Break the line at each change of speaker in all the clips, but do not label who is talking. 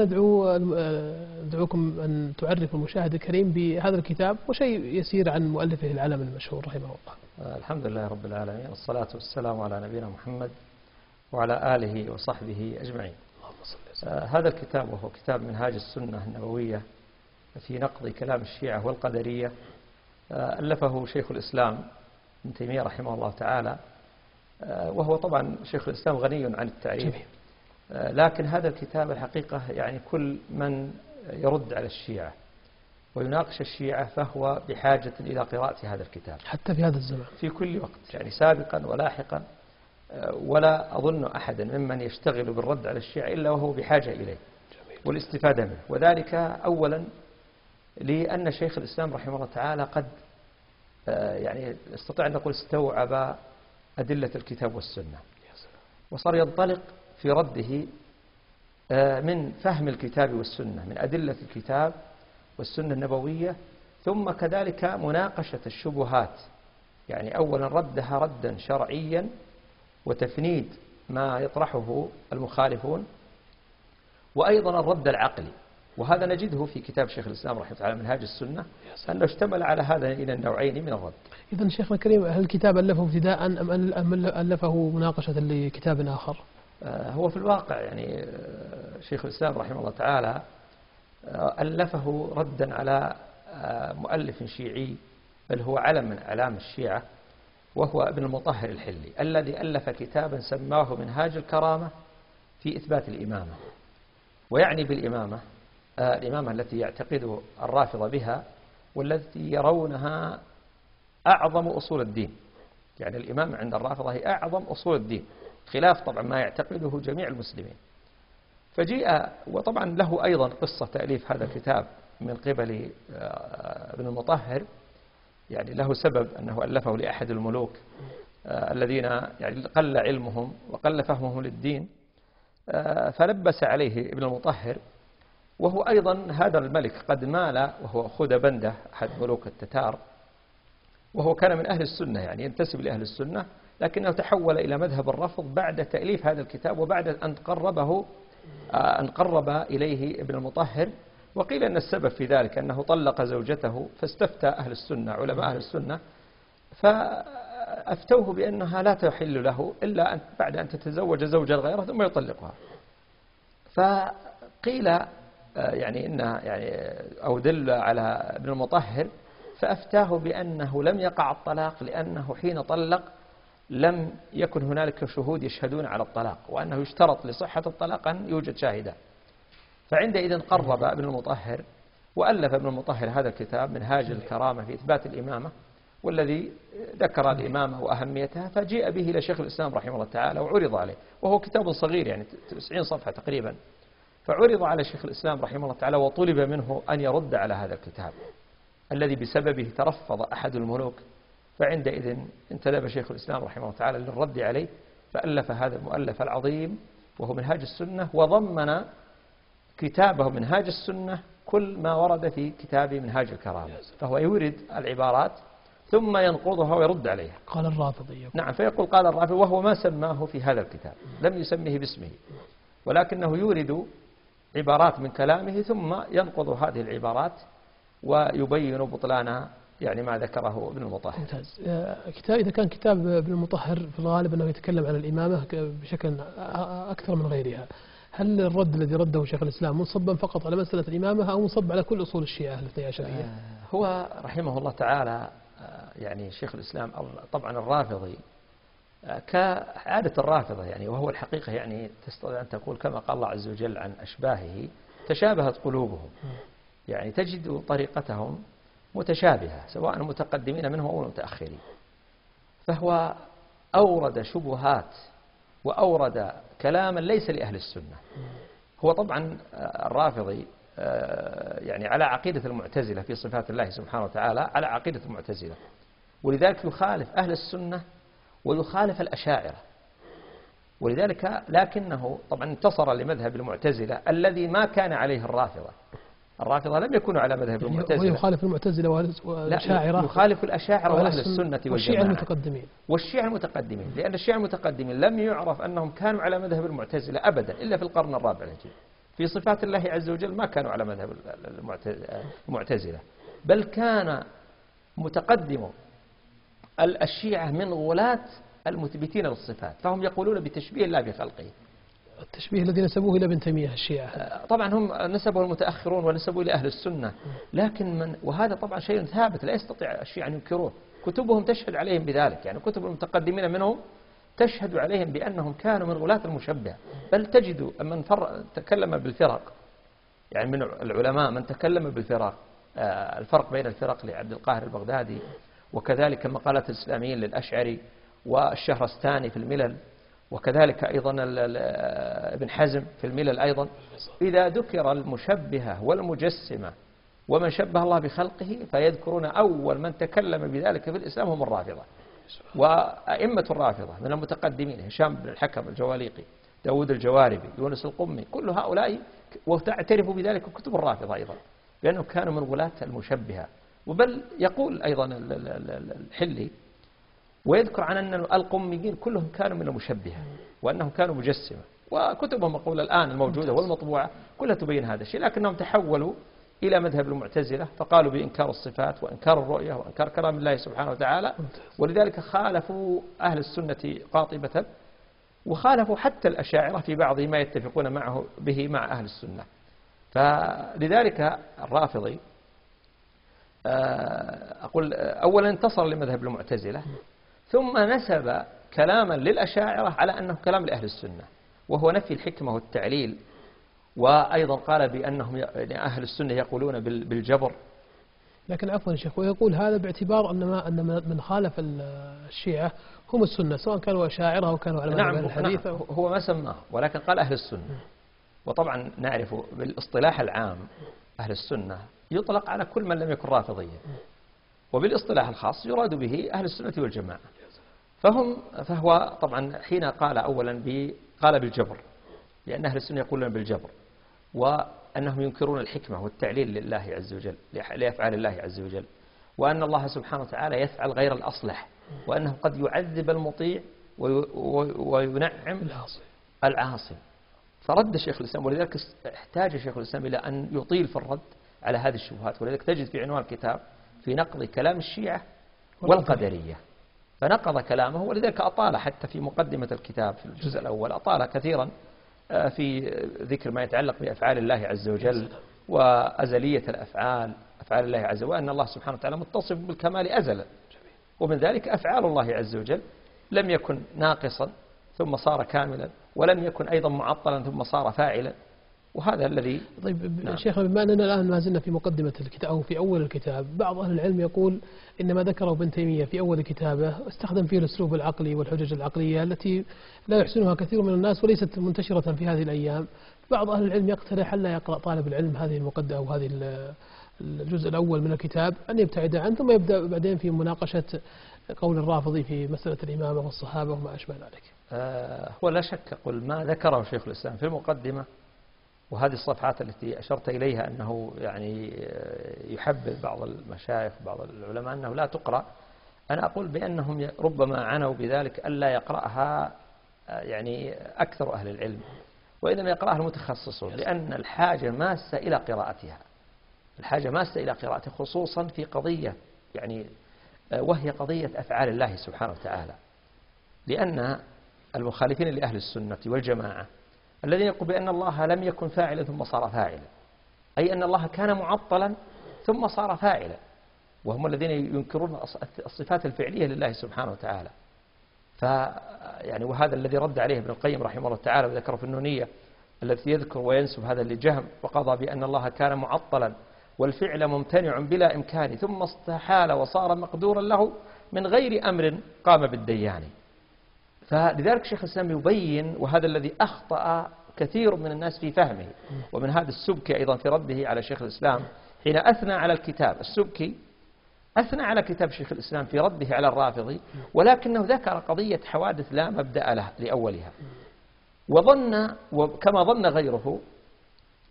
ندعوكم أن تعرفوا المشاهد الكريم بهذا الكتاب وشيء يسير عن مؤلفه العالم المشهور رحمه الله.
الحمد لله رب العالمين، والصلاة والسلام على نبينا محمد وعلى آله وصحبه أجمعين. هذا الكتاب وهو كتاب منهاج السنة النبوية في نقض كلام الشيعة والقدرية، ألفه شيخ الإسلام ابن تيمية رحمه الله تعالى، وهو طبعا شيخ الإسلام غني عن التعريف، لكن هذا الكتاب الحقيقة يعني كل من يرد على الشيعة ويناقش الشيعة فهو بحاجة إلى قراءة هذا الكتاب
حتى في هذا الزمان
في كل وقت، يعني سابقا ولاحقا، ولا أظن أحدا ممن يشتغل بالرد على الشيعة إلا وهو بحاجة إليه والاستفادة منه. وذلك أولا لأن شيخ الإسلام رحمه الله تعالى قد يعني استطيع أن نقول استوعب أدلة الكتاب والسنة، وصار ينطلق في رده من فهم الكتاب والسنة، من أدلة الكتاب والسنة النبوية، ثم كذلك مناقشة الشبهات، يعني أولا ردها ردا شرعيا وتفنيد ما يطرحه المخالفون، وأيضا الرد العقلي، وهذا نجده في كتاب شيخ الإسلام رحمه الله تعالى منهاج السنة أنه اشتمل على هذا إلى النوعين من الرد.
إذن شيخنا الكريم، هل الكتاب ألفه ابتداء أم ألفه مناقشة لكتاب آخر؟
هو في الواقع يعني شيخ الإسلام رحمه الله تعالى ألفه ردا على مؤلف شيعي، بل هو علم من أعلام الشيعة، وهو ابن المطهر الحلي، الذي ألف كتابا سماه منهاج الكرامة في إثبات الإمامة. ويعني بالإمامة الإمامة التي يعتقد الرافضة بها والتي يرونها أعظم أصول الدين، يعني الإمامة عند الرافضة هي أعظم أصول الدين، خلاف طبعا ما يعتقده جميع المسلمين. فجيء، وطبعا له أيضا قصة تأليف هذا الكتاب من قبل ابن المطهر، يعني له سبب أنه ألفه لأحد الملوك الذين يعني قل علمهم وقل فهمهم للدين، فلبس عليه ابن المطهر، وهو أيضا هذا الملك قد مال، وهو خدبندة أحد ملوك التتار، وهو كان من أهل السنة، يعني ينتسب لأهل السنة، لكنه تحول إلى مذهب الرفض بعد تأليف هذا الكتاب وبعد أن قرب إليه ابن المطهر. وقيل أن السبب في ذلك أنه طلق زوجته، فاستفتى أهل السنة علماء أهل السنة فأفتوه بأنها لا تحل له إلا بعد أن تتزوج زوجا غيره ثم يطلقها. فقيل يعني إنها يعني أو دل على ابن المطهر، فأفتاه بأنه لم يقع الطلاق لأنه حين طلق لم يكن هنالك شهود يشهدون على الطلاق، وأنه يشترط لصحة الطلاق أن يوجد شاهدا. فعندئذ قرب ابن المطهر وألف ابن المطهر هذا الكتاب منهاج الكرامة في إثبات الإمامة، والذي ذكر الإمامة وأهميتها، فجيء به إلى شيخ الإسلام رحمه الله تعالى وعرض عليه، وهو كتاب صغير يعني 90 صفحة تقريبا، فعرض على شيخ الإسلام رحمه الله تعالى وطلب منه أن يرد على هذا الكتاب الذي بسببه ترفض أحد الملوك. فعندئذ انتدب شيخ الإسلام رحمه الله تعالى للرد عليه، فألف هذا المؤلف العظيم وهو منهاج السنة، وضمن كتابه منهاج السنة كل ما ورد في كتاب منهاج الكرامة، فهو يورد العبارات ثم ينقضها ويرد عليها.
قال الرافضي،
نعم، فيقول قال الرافضي، وهو ما سماه في هذا الكتاب، لم يسميه باسمه، ولكنه يورد عبارات من كلامه ثم ينقض هذه العبارات ويبين بطلان يعني ما ذكره ابن المطهر.
ممتاز. كتاب إذا كان كتاب ابن المطهر في الغالب أنه يتكلم عن الإمامة بشكل أكثر من غيرها، هل الرد الذي رده شيخ الإسلام منصبا فقط على مسألة الإمامة أو منصب على كل أصول الشيعة الاثني عشرية؟
هو رحمه الله تعالى يعني شيخ الإسلام طبعا الرافضي كعادة الرافضة، يعني وهو الحقيقة يعني تستطيع أن تقول كما قال الله عز وجل عن أشباهه تشابهت قلوبهم، يعني تجد طريقتهم متشابهة سواء المتقدمين منهم أو المتأخرين. فهو أورد شبهات وأورد كلاما ليس لأهل السنة. هو طبعا الرافضي يعني على عقيدة المعتزلة في صفات الله سبحانه وتعالى، على عقيدة المعتزلة، ولذلك يخالف أهل السنة ويخالف الأشاعرة، ولذلك لكنه طبعا انتصر لمذهب المعتزلة الذي ما كان عليه الرافضة. الرافضة لم يكونوا على مذهب المعتزلة،
ويخالف المعتزلة والأشاعرة،
يخالف الأشاعرة وأهل السنة والجماعة
والشيعة
المتقدمين، لأن الشيعة المتقدمين لم يعرف أنهم كانوا على مذهب المعتزلة أبدا إلا في القرن الرابع الهجري، في صفات الله عز وجل ما كانوا على مذهب المعتزلة، بل كان متقدم الشيعة من غلاة المثبتين للصفات، فهم يقولون بتشبيه الله بخلقه.
التشبيه الذي نسبوه إلى ابن تيمية الشيعة
طبعا هم نسبوا المتأخرون ونسبوا إلى أهل السنة، لكن وهذا طبعا شيء ثابت لا يستطيع الشيعة أن ينكروه، كتبهم تشهد عليهم بذلك، يعني كتب المتقدمين منهم تشهد عليهم بأنهم كانوا من غلاة المشبهة. بل تجد من تكلم بالفرق، يعني من العلماء من تكلم بالفرق، الفرق بين الفرق لعبد القاهر البغدادي، وكذلك مقالات الإسلاميين للأشعري والشهرستاني في الملل، وكذلك أيضا ابن حزم في الملل أيضا. إذا ذكر المشبهة والمجسمة ومن شبه الله بخلقه فيذكرون أول من تكلم بذلك في الإسلام هم الرافضة، وأئمة الرافضة من المتقدمين هشام بن الحكم الجواليقي، داود الجواربي، يونس القمي، كل هؤلاء وتعترف بذلك كتب الرافضة أيضا بأنهم كانوا من غلاة المشبهة. وبل يقول أيضا الحلي ويذكر عن أن القميين كلهم كانوا من المشبهة وأنهم كانوا مجسمة، وكتبهم مقولة الآن الموجودة والمطبوعة كلها تبين هذا الشيء، لكنهم تحولوا إلى مذهب المعتزلة فقالوا بإنكار الصفات وإنكار الرؤية وإنكار كلام الله سبحانه وتعالى، ولذلك خالفوا أهل السنة قاطبة، وخالفوا حتى الأشاعرة في بعض ما يتفقون معه به مع أهل السنة. فلذلك الرافضي أقول أولا انتصر لمذهب المعتزلة، ثم نسب كلاما للأشاعرة على أنه كلام لأهل السنة، وهو نفي الحكمة والتعليل. وأيضا قال بأنهم أهل السنة يقولون بالجبر.
لكن عفوا يا شيخ، ويقول هذا باعتبار أن من خالف الشيعة هم السنة، سواء كانوا أشاعرة أو كانوا على مذهب الحديث.
نعم هو ما سماه، ولكن قال أهل السنة. وطبعا نعرف بالاصطلاح العام أهل السنة يطلق على كل من لم يكن رافضيا، وبالاصطلاح الخاص يراد به أهل السنة والجماعة. فهو طبعا حين قال أولا قال بالجبر، لأن أهل السنة يقولون بالجبر، وأنهم ينكرون الحكمة والتعليل لله عز وجل لأفعال الله عز وجل، وأن الله سبحانه وتعالى يفعل غير الأصلح، وأنه قد يعذب المطيع وينعم العاصي. فرد شيخ الإسلام، ولذلك احتاج شيخ الإسلام إلى أن يطيل في الرد على هذه الشبهات، ولذلك تجد في عنوان الكتاب في نقض كلام الشيعة والقدرية، فنقض كلامه، ولذلك أطال حتى في مقدمة الكتاب في الجزء الأول أطال كثيرا في ذكر ما يتعلق بأفعال الله عز وجل وأزلية الأفعال، أفعال الله عز وجل، وأن الله سبحانه وتعالى متصف بالكمال أزلا، ومن ذلك أفعال الله عز وجل لم يكن ناقصا ثم صار كاملا، ولم يكن أيضا معطلا ثم صار فاعلا، وهذا الذي.
طيب نعم. شيخنا، بما أننا الآن ما زلنا في مقدمة الكتاب أو في أول الكتاب، بعض أهل العلم يقول إن ما ذكره ابن تيمية في أول كتابه استخدم فيه الأسلوب العقلي والحجج العقلية التي لا يحسنها كثير من الناس وليست منتشرة في هذه الأيام. بعض أهل العلم يقترح ألا يقرأ طالب العلم هذه المقدمة أو هذه الجزء الأول من الكتاب، أن يبتعد عنه ثم يبدأ بعدين في مناقشة قول الرافضي في مسألة الإمامة والصحابة وما أشبه ذلك.
هو لا شك قل ما ذكره شيخ الإسلام في المقدمة، وهذه الصفحات التي أشرت إليها أنه يعني يحبذ بعض المشايخ بعض العلماء أنه لا تقرأ، أنا أقول بأنهم ربما عنوا بذلك ألا يقرأها يعني أكثر أهل العلم، وإنما يقرأها المتخصصون، لأن الحاجة ماسة إلى قراءتها، الحاجة ماسة إلى قراءتها، خصوصا في قضية يعني وهي قضية أفعال الله سبحانه وتعالى، لأن المخالفين لأهل السنة والجماعة الذين يقول بأن الله لم يكن فاعلا ثم صار فاعلا، أي أن الله كان معطلا ثم صار فاعلا، وهم الذين ينكرون الصفات الفعلية لله سبحانه وتعالى. يعني وهذا الذي رد عليه ابن القيم رحمه الله تعالى وذكره في النونية، الذي يذكر وينسب هذا لجهم، وقضى بأن الله كان معطلا والفعل ممتنع بلا إمكان ثم استحال وصار مقدورا له من غير أمر قام بالديان. فلذلك شيخ الإسلام يبين، وهذا الذي أخطأ كثير من الناس في فهمه، ومن هذا السبكي أيضا في رده على شيخ الإسلام حين أثنى على الكتاب، السبكي أثنى على كتاب شيخ الإسلام في رده على الرافضي، ولكنه ذكر قضية حوادث لا مبدأ له لأولها، وظن وكما ظن غيره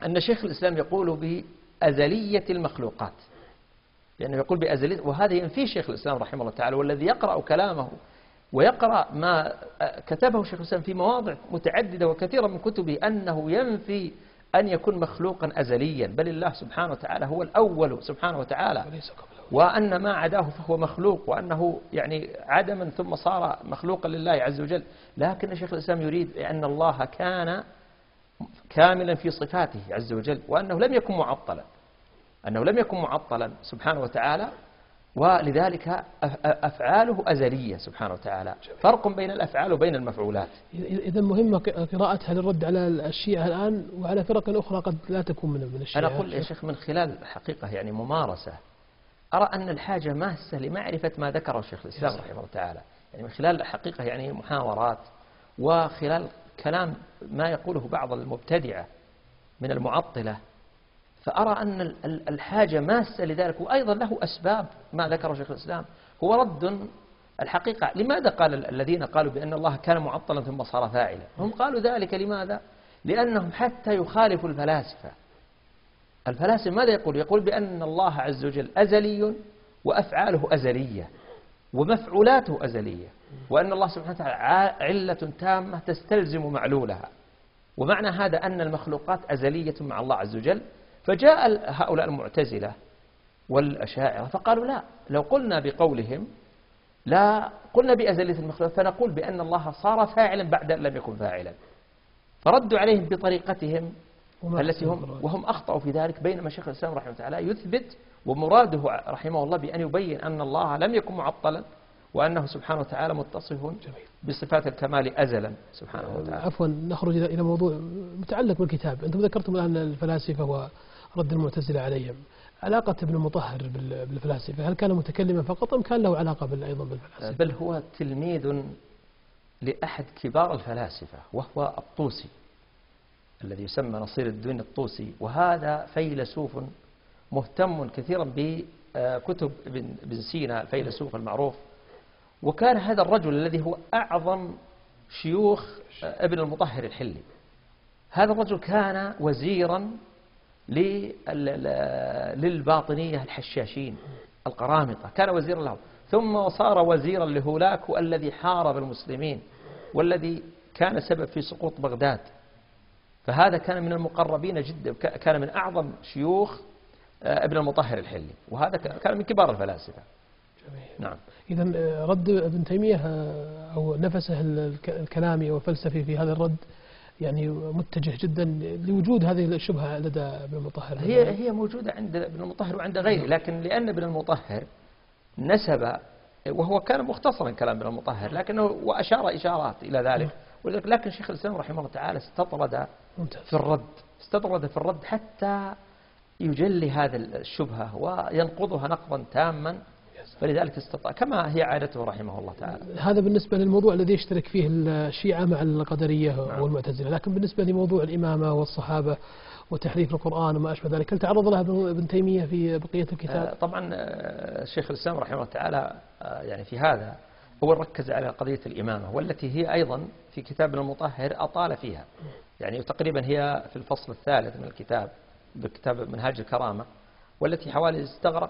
أن شيخ الإسلام يقول بأزلية المخلوقات، لأنه يقول بأزلية، وهذا ينفي شيخ الإسلام رحمه الله تعالى، والذي يقرأ كلامه ويقرأ ما كتبه شيخ الإسلام في مواضع متعددة وكثيرة من كتبه أنه ينفي أن يكون مخلوقا أزليا، بل الله سبحانه وتعالى هو الأول سبحانه وتعالى،
وليس قبله.
وأن ما عداه فهو مخلوق، وأنه يعني عدما ثم صار مخلوقا لله عز وجل. لكن شيخ الإسلام يريد أن الله كان كاملا في صفاته عز وجل، وأنه لم يكن معطلا، أنه لم يكن معطلا سبحانه وتعالى، ولذلك أفعاله أزلية سبحانه وتعالى. فرق بين الأفعال وبين المفعولات.
إذا مهمة قراءتها للرد على الشيعة الآن وعلى فرق أخرى قد لا تكون من الشيعة.
أنا أقول يا شيخ من خلال حقيقة يعني ممارسة، أرى أن الحاجة ماسة لمعرفة ما ذكره شيخ الإسلام رحمه الله تعالى، يعني من خلال حقيقة يعني محاورات وخلال كلام ما يقوله بعض المبتدعة من المعطلة، فأرى أن الحاجة ماسة لذلك. وأيضا له أسباب ما ذكره شيخ الإسلام، هو رد الحقيقة. لماذا قال الذين قالوا بأن الله كان معطلا ثم صار فاعلا؟ هم قالوا ذلك لماذا؟ لأنهم حتى يخالفوا الفلاسفة. الفلاسفة ماذا يقول؟ يقول بأن الله عز وجل أزلي وأفعاله أزلية ومفعولاته أزلية، وأن الله سبحانه وتعالى علة تامة تستلزم معلولها. ومعنى هذا أن المخلوقات أزلية مع الله عز وجل. فجاء هؤلاء المعتزلة والأشاعرة فقالوا لا، لو قلنا بقولهم لا قلنا بأزلية المخلوقات فنقول بأن الله صار فاعلا بعد أن لم يكن فاعلا. فردوا عليهم بطريقتهم التي وهم أخطأوا في ذلك، بينما شيخ الإسلام رحمه الله تعالى يثبت، ومراده رحمه الله بأن يبين أن الله لم يكن معطلا، وأنه سبحانه وتعالى متصف بصفات الكمال أزلا سبحانه وتعالى.
عفوا، نخرج إلى موضوع متعلق بالكتاب. أنتم ذكرتم الآن الفلاسفة ورد المعتزلة عليهم. علاقة ابن المطهر بالفلاسفة، هل كان متكلما فقط أم كان له علاقة أيضا بالفلاسفة؟
بل هو تلميذ لأحد كبار الفلاسفة، وهو الطوسي الذي يسمى نصير الدين الطوسي، وهذا فيلسوف مهتم كثيرا بكتب ابن سينا الفيلسوف المعروف. وكان هذا الرجل الذي هو أعظم شيوخ ابن المطهر الحلي، هذا الرجل كان وزيرا للباطنية الحشاشين القرامطة، كان وزيرا لهم، ثم صار وزيرا لهولاكو الذي حارب المسلمين والذي كان سبب في سقوط بغداد. فهذا كان من المقربين جدا، كان من أعظم شيوخ ابن المطهر الحلي، وهذا كان من كبار الفلاسفة.
جميل.
نعم.
إذا رد ابن تيمية أو نفسه الكلامي والفلسفي في هذا الرد يعني متجه جدا لوجود هذه الشبهة لدى ابن المطهر.
هي موجودة عند ابن المطهر وعند غيره، لكن لأن ابن المطهر نسب، وهو كان مختصرا كلام ابن المطهر لكنه وأشار إشارات إلى ذلك، لكن شيخ الإسلام رحمه الله تعالى استطرد في الرد حتى يجلي هذا الشبهة وينقضها نقضا تاما، فلذلك استطاع كما هي عادته رحمه الله تعالى.
هذا بالنسبة للموضوع الذي يشترك فيه الشيعة مع القدرية والمعتزلة. لكن بالنسبة لموضوع الإمامة والصحابة وتحريف القرآن وما أشبه ذلك، هل تعرض لها ابن تيمية في بقية الكتاب؟
طبعا الشيخ الإسلام رحمه الله تعالى يعني في هذا هو ركز على قضية الإمامة، والتي هي أيضا في كتاب ابن المطهر أطال فيها، يعني تقريبا هي في الفصل الثالث من الكتاب بكتاب منهاج الكرامة، والتي حوالي استغرق